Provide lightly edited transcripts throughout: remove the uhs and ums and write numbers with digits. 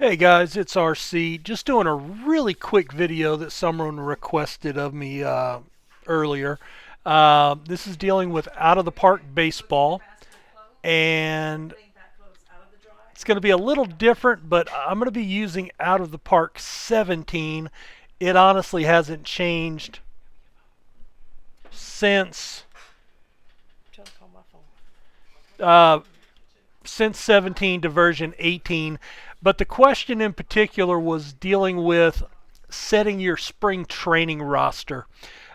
Hey guys, it's RC. Just doing a really quick video that someone requested of me earlier. This is dealing with out of the park baseball, and it's going to be a little different, but I'm going to be using out of the park 17. It honestly hasn't changed since uh, since 17 to version 18. But the question in particular was dealing with setting your spring training roster.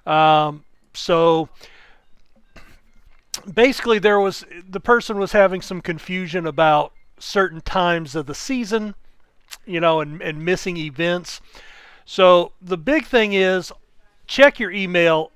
So basically, the person was having some confusion about certain times of the season, and missing events. So the big thing is check your email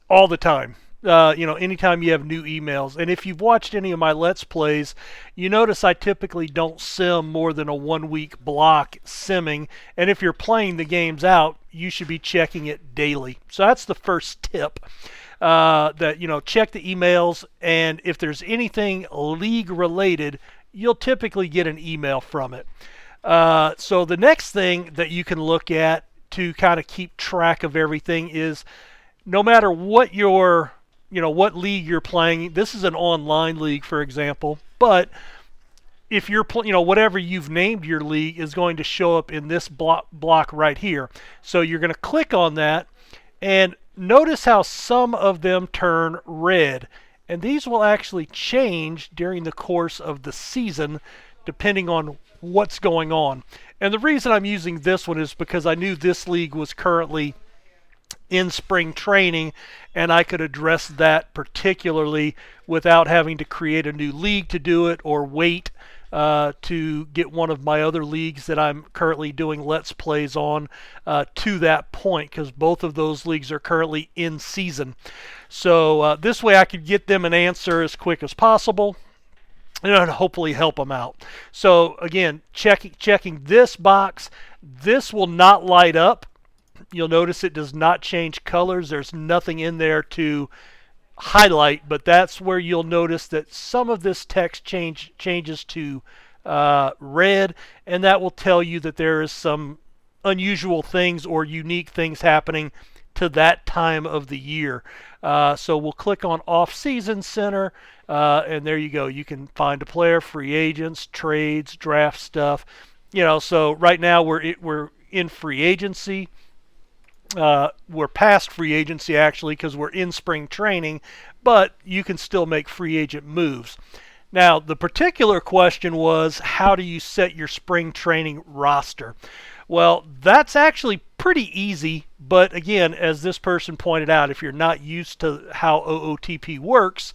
all the time. Anytime you have new emails. And if you've watched any of my Let's Plays, you notice I typically don't sim more than a 1 week block simming. And if you're playing the games out, you should be checking it daily. So that's the first tip. Check the emails, and if there's anything league related, you'll typically get an email from it. So the next thing that you can look at to kind of keep track of everything is no matter what what league you're playing. This is an online league, for example, but if you're whatever you've named your league is going to show up in this block right here. So you're going to click on that, and notice how some of them turn red, and these will actually change during the course of the season depending on what's going on. And the reason I'm using this one is because I knew this league was currently in spring training, and I could address that particularly without having to create a new league to do it or wait to get one of my other leagues that I'm currently doing Let's Plays on to that point, because both of those leagues are currently in season. So this way I could get them an answer as quick as possible and hopefully help them out. So again, checking this box. This will not light up. You'll notice it does not change colors. There's nothing in there to highlight, but that's where you'll notice that some of this text changes to red, and that will tell you that there is some unusual things or unique things happening to that time of the year. So we'll click on Off-Season Center, and there you go. You can find a player, free agents, trades, draft stuff. So right now we're in free agency. We're past free agency actually, because we're in spring training, but you can still make free agent moves. Now, the particular question was, how do you set your spring training roster? Well, that's actually pretty easy, but again, as this person pointed out, if you're not used to how OOTP works,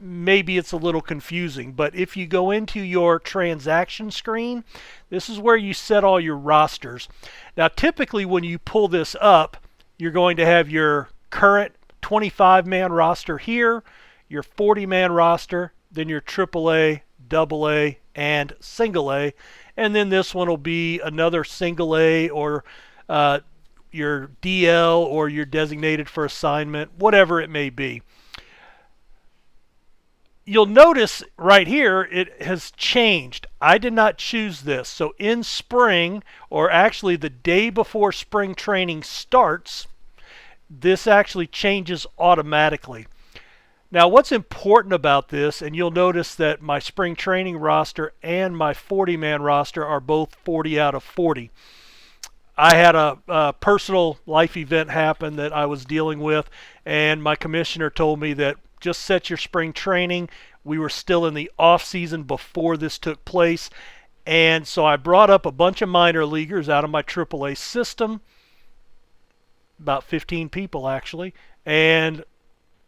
maybe it's a little confusing. But if you go into your transaction screen, this is where you set all your rosters. Now, typically when you pull this up, you're going to have your current 25-man roster here, your 40-man roster, then your AAA, AA, and single A, and then this one will be another single A, or your DL, or your designated for assignment, whatever it may be. You'll notice right here it has changed. I did not choose this. So in spring, or actually the day before spring training starts, this actually changes automatically. Now what's important about this, and you'll notice that my spring training roster and my 40-man roster are both 40 out of 40. I had a personal life event happen that I was dealing with, and my commissioner told me that just set your spring training. We were still in the off season before this took place, and so I brought up a bunch of minor leaguers out of my AAA system, about 15 people actually, and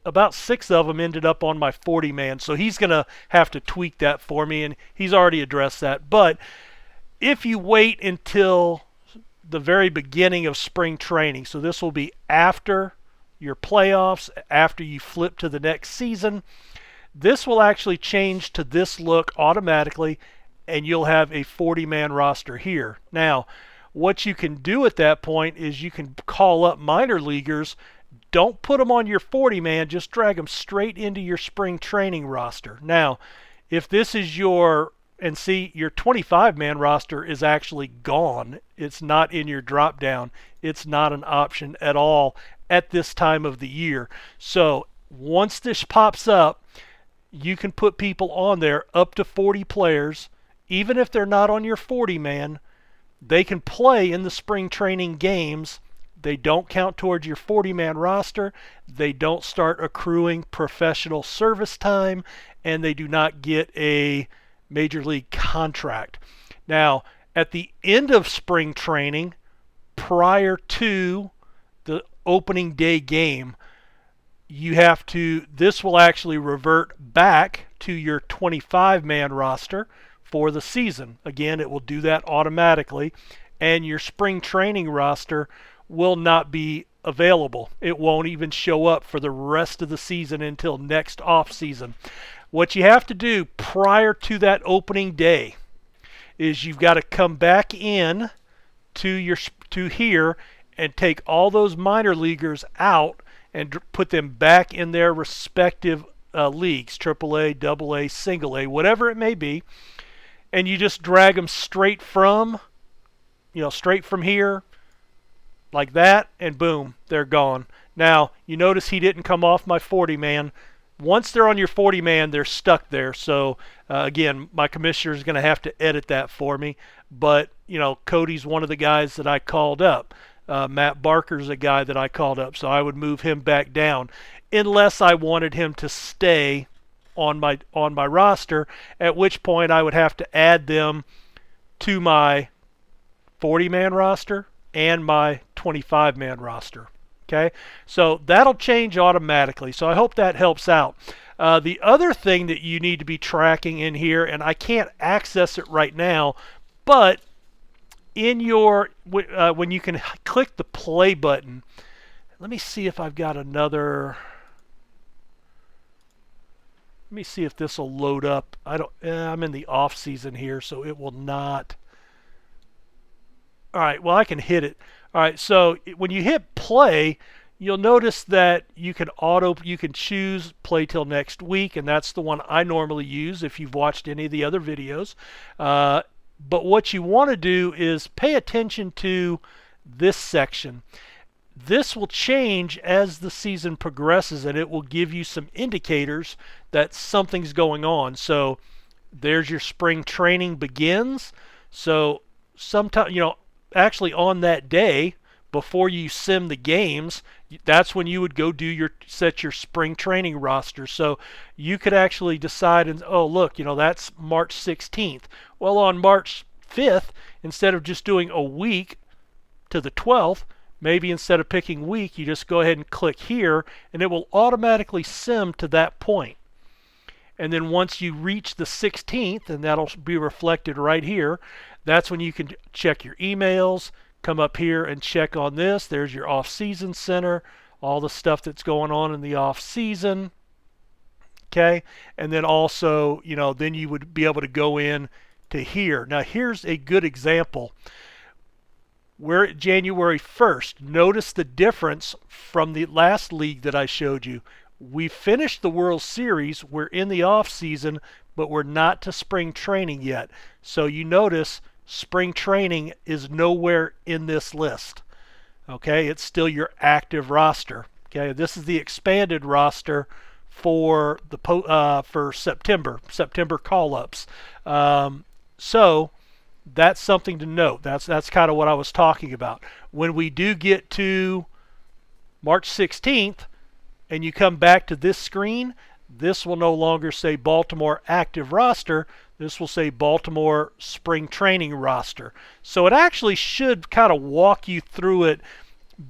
about 6 of them ended up on my 40-man. So he's going to have to tweak that for me, and he's already addressed that. But if you wait until the very beginning of spring training, so this will be after your playoffs, after you flip to the next season, this will actually change to this look automatically, and you'll have a 40-man roster here. Now, what you can do at that point is you can call up minor leaguers. Don't put them on your 40-man, just drag them straight into your spring training roster. Now, if this is your and see, your 25-man roster is actually gone. It's not in your drop down. It's not an option at all at this time of the year. So once this pops up, you can put people on there up to 40 players. Even if they're not on your 40-man, they can play in the spring training games. They don't count towards your 40-man roster. They don't start accruing professional service time, and they do not get a major league contract. Now, at the end of spring training, prior to the opening day game, this will actually revert back to your 25-man roster for the season. Again, it will do that automatically, and your spring training roster will not be available. It won't even show up for the rest of the season until next off season. What you have to do prior to that opening day is you've got to come back in to here and take all those minor leaguers out and put them back in their respective leagues, AAA, AA, single A, whatever it may be, and you just drag them straight from here like that, and boom, they're gone. Now, you notice he didn't come off my 40-man. Once they're on your 40-man, they're stuck there. So, again, my commissioner is going to have to edit that for me. But, Cody's one of the guys that I called up. Matt Barker's a guy that I called up. So I would move him back down unless I wanted him to stay on my roster, at which point I would have to add them to my 40-man roster and my 25-man roster. Okay, so that'll change automatically. So I hope that helps out. The other thing that you need to be tracking in here, and I can't access it right now, but in your when you can click the play button, let me see if I've got another. Let me see if this will load up. I'm in the off season here, so it will not. All right, well, I can hit it. All right, so when you hit play, you'll notice that you can choose play till next week, and that's the one I normally use if you've watched any of the other videos. But what you want to do is pay attention to this section. This will change as the season progresses, and it will give you some indicators that something's going on. So there's your spring training begins. So sometime, actually on that day before you sim the games, that's when you would go set your spring training roster. So you could actually decide, and oh look, that's March 16th. Well, on March 5th, instead of just doing a week to the 12th, maybe instead of picking week, you just go ahead and click here, and it will automatically sim to that point. And then once you reach the 16th, and that'll be reflected right here, that's when you can check your emails, come up here and check on this. There's your off-season center, all the stuff that's going on in the off-season. Okay, and then also, then you would be able to go in to here. Now, here's a good example. We're at January 1st. Notice the difference from the last league that I showed you. We finished the World Series. We're in the off-season, but we're not to spring training yet. So you notice spring training is nowhere in this list. Okay, it's still your active roster. Okay, this is the expanded roster for September call-ups. So that's something to note. That's kind of what I was talking about. When we do get to March 16th and you come back to this screen, this will no longer say Baltimore active roster. This will say Baltimore spring training roster. So it actually should kind of walk you through it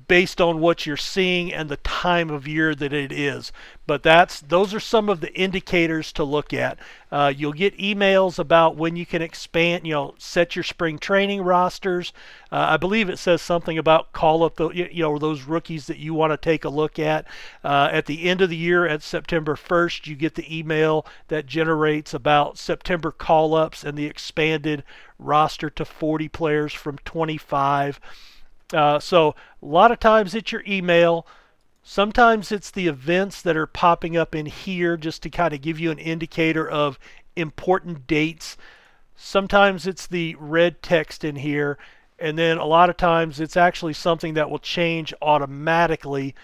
based on what you're seeing and the time of year that it is. But those are some of the indicators to look at. You'll get emails about when you can expand, set your spring training rosters. I believe it says something about call up those rookies that you want to take a look at. At the end of the year, at September 1st, you get the email that generates about September call-ups and the expanded roster to 40 players from 25. So a lot of times it's your email. Sometimes it's the events that are popping up in here just to kind of give you an indicator of important dates. Sometimes it's the red text in here, and then a lot of times it's actually something that will change automatically,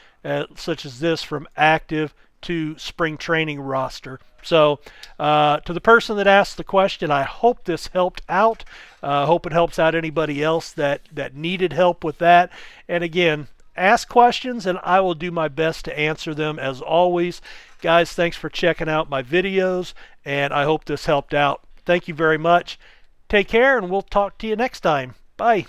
such as this, from active to spring training roster. So to the person that asked the question, I hope this helped out. I hope it helps out anybody else that needed help with that. And again, ask questions and I will do my best to answer them as always. Guys, thanks for checking out my videos, and I hope this helped out. Thank you very much. Take care, and we'll talk to you next time. Bye.